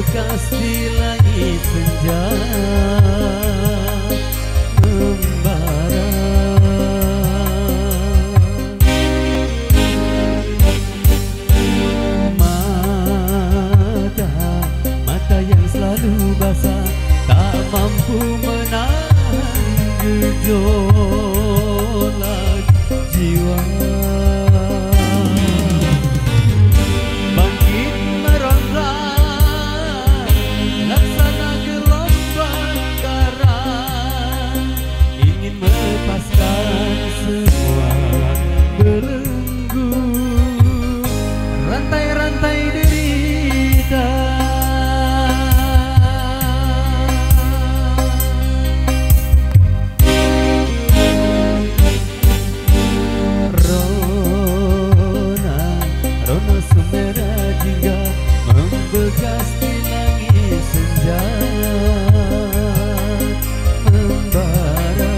membekas di langit senja membara. Mata yang selalu basah tak mampu menahan gejolak jiwa. Bangkit merangkak laksana gelombang karang, ingin melepaskan semua belenggu rantai-rantai derita. Rona semerah jingga membekas di langit senja membara.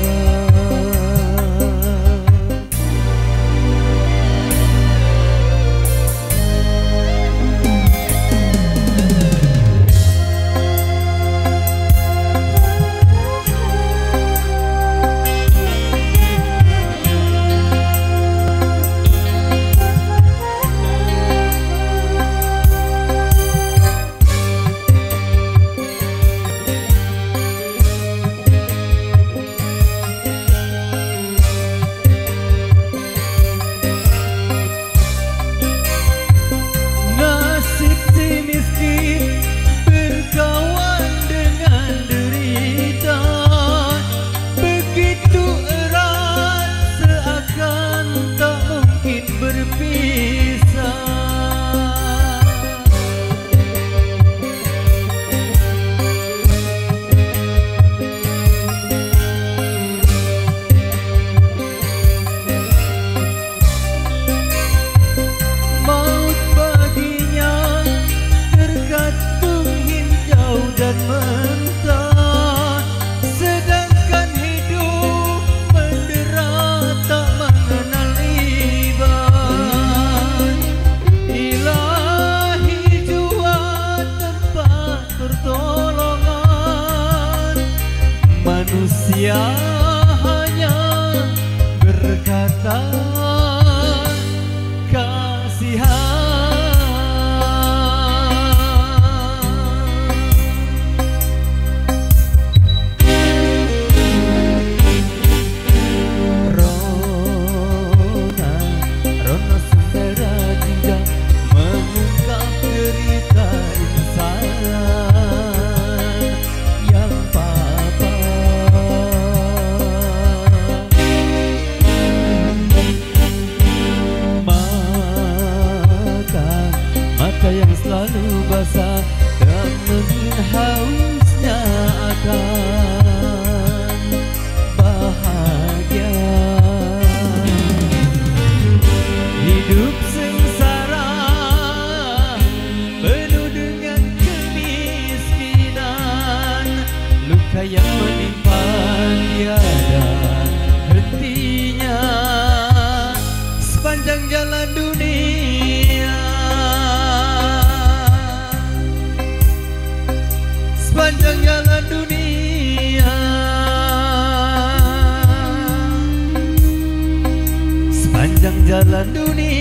Sedangkan hidup mendera tak mengenal iban. Ilahi jua tanpa pertolongan, manusia hanya berkata kasihan. Yang selalu basah dan mungkin hausnya akan bahagia. Hidup sengsara penuh dengan kemiskinan, luka yang menimpa tiada hentinya sepanjang jalan dunia. Sepanjang jalan dunia, sepanjang jalan dunia.